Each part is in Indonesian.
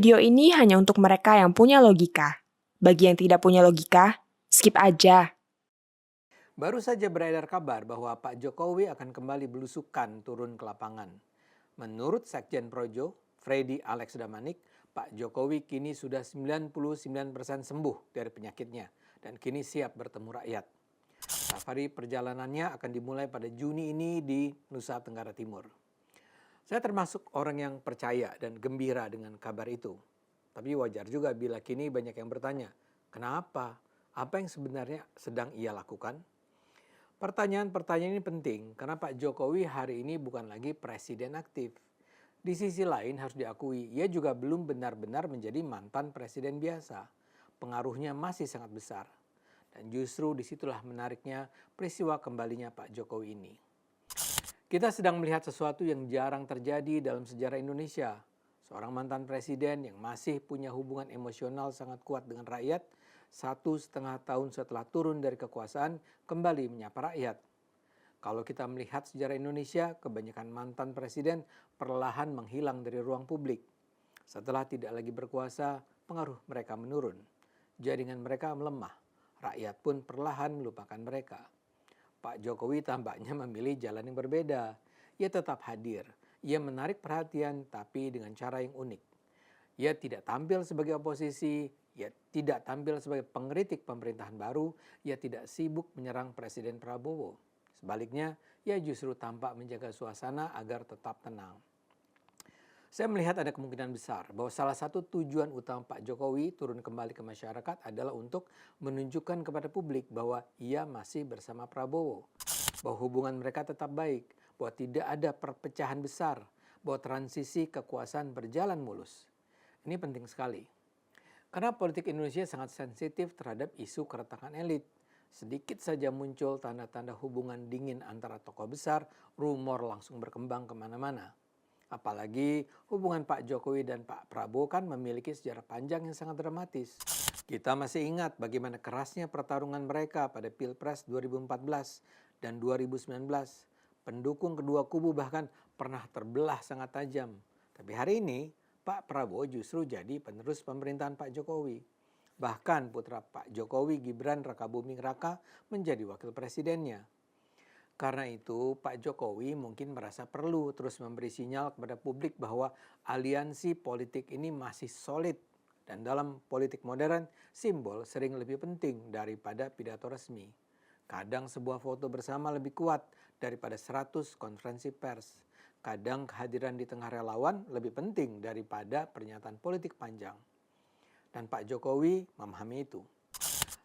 Video ini hanya untuk mereka yang punya logika. Bagi yang tidak punya logika, skip aja. Baru saja beredar kabar bahwa Pak Jokowi akan kembali belusukan turun ke lapangan. Menurut Sekjen Projo, Freddy Alex Damanik, Pak Jokowi kini sudah 99% sembuh dari penyakitnya dan kini siap bertemu rakyat. Safari perjalanannya akan dimulai pada Juni ini di Nusa Tenggara Timur. Saya termasuk orang yang percaya dan gembira dengan kabar itu. Tapi wajar juga bila kini banyak yang bertanya, kenapa? Apa yang sebenarnya sedang ia lakukan? Pertanyaan-pertanyaan ini penting karena Pak Jokowi hari ini bukan lagi presiden aktif. Di sisi lain harus diakui, ia juga belum benar-benar menjadi mantan presiden biasa. Pengaruhnya masih sangat besar. Dan justru disitulah menariknya peristiwa kembalinya Pak Jokowi ini. Kita sedang melihat sesuatu yang jarang terjadi dalam sejarah Indonesia. Seorang mantan presiden yang masih punya hubungan emosional sangat kuat dengan rakyat, 1,5 tahun setelah turun dari kekuasaan, kembali menyapa rakyat. Kalau kita melihat sejarah Indonesia, kebanyakan mantan presiden perlahan menghilang dari ruang publik. Setelah tidak lagi berkuasa, pengaruh mereka menurun. Jaringan mereka melemah. Rakyat pun perlahan melupakan mereka. Pak Jokowi tampaknya memilih jalan yang berbeda. Ia tetap hadir. Ia menarik perhatian tapi dengan cara yang unik. Ia tidak tampil sebagai oposisi, ia tidak tampil sebagai pengkritik pemerintahan baru, ia tidak sibuk menyerang Presiden Prabowo. Sebaliknya, ia justru tampak menjaga suasana agar tetap tenang. Saya melihat ada kemungkinan besar bahwa salah satu tujuan utama Pak Jokowi turun kembali ke masyarakat adalah untuk menunjukkan kepada publik bahwa ia masih bersama Prabowo, bahwa hubungan mereka tetap baik, bahwa tidak ada perpecahan besar, bahwa transisi kekuasaan berjalan mulus. Ini penting sekali. Karena politik Indonesia sangat sensitif terhadap isu keretakan elit. Sedikit saja muncul tanda-tanda hubungan dingin antara tokoh besar, rumor langsung berkembang kemana-mana. Apalagi hubungan Pak Jokowi dan Pak Prabowo kan memiliki sejarah panjang yang sangat dramatis. Kita masih ingat bagaimana kerasnya pertarungan mereka pada Pilpres 2014 dan 2019. Pendukung kedua kubu bahkan pernah terbelah sangat tajam. Tapi hari ini Pak Prabowo justru jadi penerus pemerintahan Pak Jokowi. Bahkan putra Pak Jokowi, Gibran Rakabuming Raka, menjadi wakil presidennya. Karena itu Pak Jokowi mungkin merasa perlu terus memberi sinyal kepada publik bahwa aliansi politik ini masih solid. Dan dalam politik modern, simbol sering lebih penting daripada pidato resmi. Kadang sebuah foto bersama lebih kuat daripada 100 konferensi pers. Kadang kehadiran di tengah relawan lebih penting daripada pernyataan politik panjang. Dan Pak Jokowi memahami itu.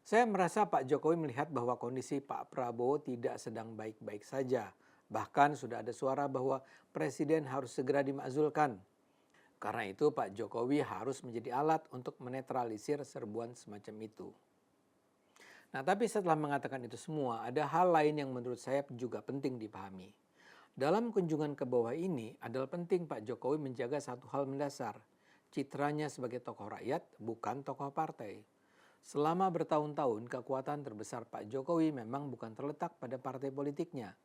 Saya merasa Pak Jokowi melihat bahwa kondisi Pak Prabowo tidak sedang baik-baik saja. Bahkan sudah ada suara bahwa Presiden harus segera dimakzulkan. Karena itu Pak Jokowi harus menjadi alat untuk menetralisir serbuan semacam itu. Nah, tapi setelah mengatakan itu semua, ada hal lain yang menurut saya juga penting dipahami. Dalam kunjungan ke bawah ini adalah penting Pak Jokowi menjaga satu hal mendasar. Citranya sebagai tokoh rakyat, bukan tokoh partai. Selama bertahun-tahun, kekuatan terbesar Pak Jokowi memang bukan terletak pada partai politiknya.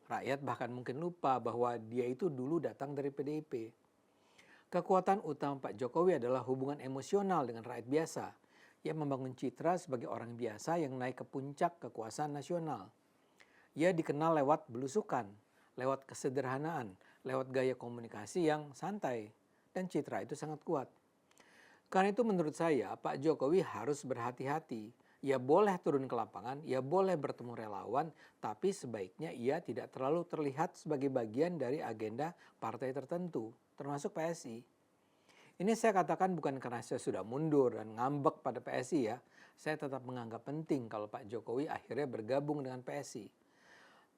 Rakyat bahkan mungkin lupa bahwa dia itu dulu datang dari PDIP. Kekuatan utama Pak Jokowi adalah hubungan emosional dengan rakyat biasa. Ia membangun citra sebagai orang biasa yang naik ke puncak kekuasaan nasional. Ia dikenal lewat belusukan, lewat kesederhanaan, lewat gaya komunikasi yang santai. Dan citra itu sangat kuat. Karena itu menurut saya Pak Jokowi harus berhati-hati. Ia boleh turun ke lapangan, ia boleh bertemu relawan, tapi sebaiknya ia tidak terlalu terlihat sebagai bagian dari agenda partai tertentu, termasuk PSI. Ini saya katakan bukan karena saya sudah mundur dan ngambek pada PSI ya. Saya tetap menganggap penting kalau Pak Jokowi akhirnya bergabung dengan PSI.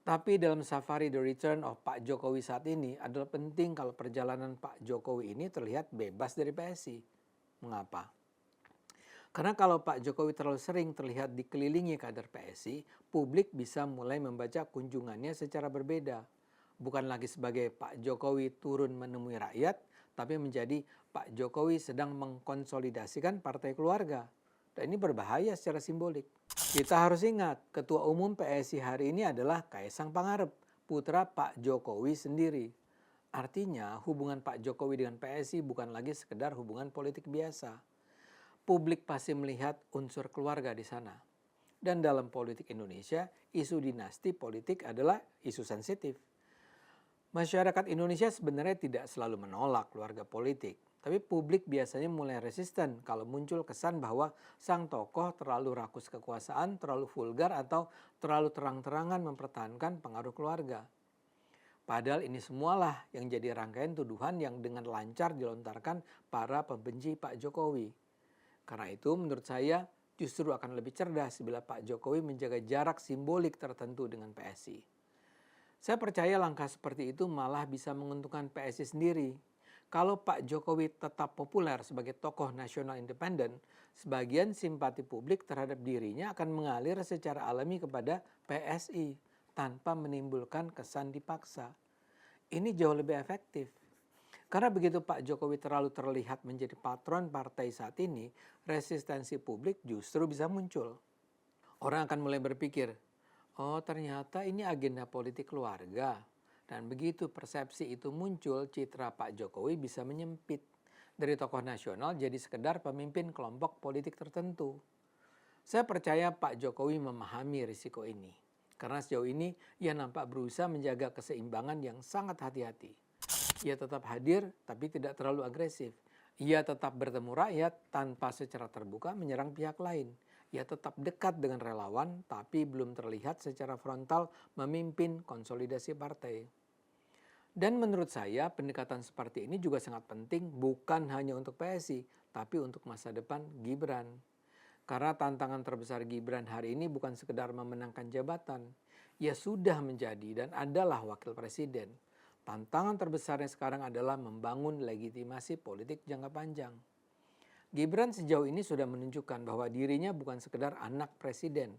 Tapi dalam safari the return of Pak Jokowi saat ini adalah penting kalau perjalanan Pak Jokowi ini terlihat bebas dari PSI. Mengapa? Karena kalau Pak Jokowi terlalu sering terlihat dikelilingi kader PSI, publik bisa mulai membaca kunjungannya secara berbeda. Bukan lagi sebagai Pak Jokowi turun menemui rakyat, tapi menjadi Pak Jokowi sedang mengkonsolidasikan partai keluarga. Dan ini berbahaya secara simbolik. Kita harus ingat, Ketua Umum PSI hari ini adalah Kaisang Pangarep, putra Pak Jokowi sendiri. Artinya hubungan Pak Jokowi dengan PSI bukan lagi sekedar hubungan politik biasa. Publik pasti melihat unsur keluarga di sana. Dan dalam politik Indonesia, isu dinasti politik adalah isu sensitif. Masyarakat Indonesia sebenarnya tidak selalu menolak keluarga politik, tapi publik biasanya mulai resisten kalau muncul kesan bahwa sang tokoh terlalu rakus kekuasaan, terlalu vulgar, atau terlalu terang-terangan mempertahankan pengaruh keluarga. Padahal ini semualah yang jadi rangkaian tuduhan yang dengan lancar dilontarkan para pembenci Pak Jokowi. Karena itu menurut saya justru akan lebih cerdas bila Pak Jokowi menjaga jarak simbolik tertentu dengan PSI. Saya percaya langkah seperti itu malah bisa menguntungkan PSI sendiri. Kalau Pak Jokowi tetap populer sebagai tokoh nasional independen, sebagian simpati publik terhadap dirinya akan mengalir secara alami kepada PSI tanpa menimbulkan kesan dipaksa. Ini jauh lebih efektif. Karena begitu Pak Jokowi terlalu terlihat menjadi patron partai saat ini, resistensi publik justru bisa muncul. Orang akan mulai berpikir, oh ternyata ini agenda politik keluarga. Dan begitu persepsi itu muncul, citra Pak Jokowi bisa menyempit. Dari tokoh nasional jadi sekedar pemimpin kelompok politik tertentu. Saya percaya Pak Jokowi memahami risiko ini. Karena sejauh ini ia nampak berusaha menjaga keseimbangan yang sangat hati-hati. Ia tetap hadir tapi tidak terlalu agresif. Ia tetap bertemu rakyat tanpa secara terbuka menyerang pihak lain. Ia tetap dekat dengan relawan tapi belum terlihat secara frontal memimpin konsolidasi partai. Dan menurut saya pendekatan seperti ini juga sangat penting bukan hanya untuk PSI tapi untuk masa depan Gibran. Karena tantangan terbesar Gibran hari ini bukan sekedar memenangkan jabatan. Ia sudah menjadi dan adalah wakil presiden. Tantangan terbesarnya sekarang adalah membangun legitimasi politik jangka panjang. Gibran sejauh ini sudah menunjukkan bahwa dirinya bukan sekedar anak presiden,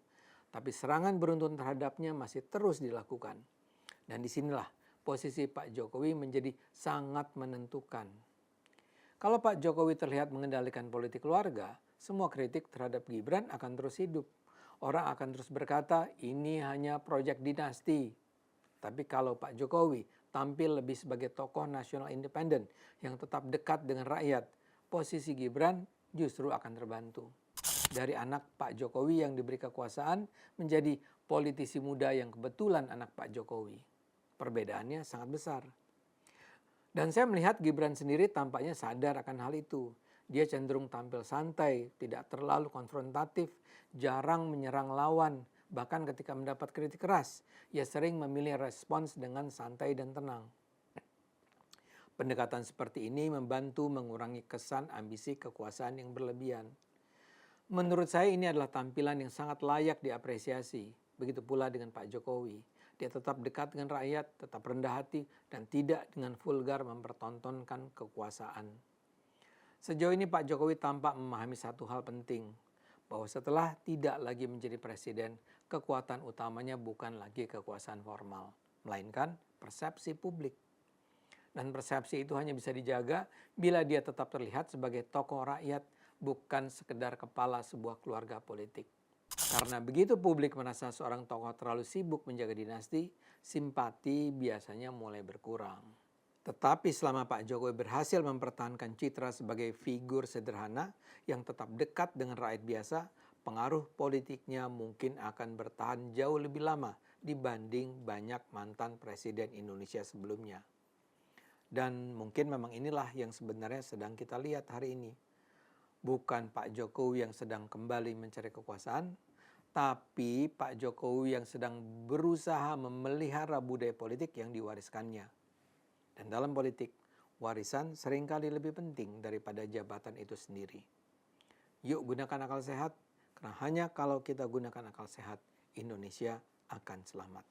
tapi serangan beruntun terhadapnya masih terus dilakukan. Dan disinilah posisi Pak Jokowi menjadi sangat menentukan. Kalau Pak Jokowi terlihat mengendalikan politik keluarga, semua kritik terhadap Gibran akan terus hidup. Orang akan terus berkata, ini hanya proyek dinasti. Tapi kalau Pak Jokowi tampil lebih sebagai tokoh nasional independen yang tetap dekat dengan rakyat, posisi Gibran justru akan terbantu. Dari anak Pak Jokowi yang diberi kekuasaan menjadi politisi muda yang kebetulan anak Pak Jokowi. Perbedaannya sangat besar. Dan saya melihat Gibran sendiri tampaknya sadar akan hal itu. Dia cenderung tampil santai, tidak terlalu konfrontatif, jarang menyerang lawan. Bahkan ketika mendapat kritik keras, ia sering memilih respons dengan santai dan tenang. Pendekatan seperti ini membantu mengurangi kesan ambisi kekuasaan yang berlebihan. Menurut saya ini adalah tampilan yang sangat layak diapresiasi. Begitu pula dengan Pak Jokowi. Dia tetap dekat dengan rakyat, tetap rendah hati, dan tidak dengan vulgar mempertontonkan kekuasaan. Sejauh ini Pak Jokowi tampak memahami satu hal penting, bahwa setelah tidak lagi menjadi presiden, kekuatan utamanya bukan lagi kekuasaan formal, melainkan persepsi publik. Dan persepsi itu hanya bisa dijaga bila dia tetap terlihat sebagai tokoh rakyat, bukan sekedar kepala sebuah keluarga politik. Karena begitu publik merasa seorang tokoh terlalu sibuk menjaga dinasti, simpati biasanya mulai berkurang. Tetapi selama Pak Jokowi berhasil mempertahankan citra sebagai figur sederhana yang tetap dekat dengan rakyat biasa, pengaruh politiknya mungkin akan bertahan jauh lebih lama dibanding banyak mantan presiden Indonesia sebelumnya. Dan mungkin memang inilah yang sebenarnya sedang kita lihat hari ini. Bukan Pak Jokowi yang sedang kembali mencari kekuasaan, tapi Pak Jokowi yang sedang berusaha memelihara budaya politik yang diwariskannya. Dan dalam politik, warisan seringkali lebih penting daripada jabatan itu sendiri. Yuk gunakan akal sehat, karena hanya kalau kita gunakan akal sehat, Indonesia akan selamat.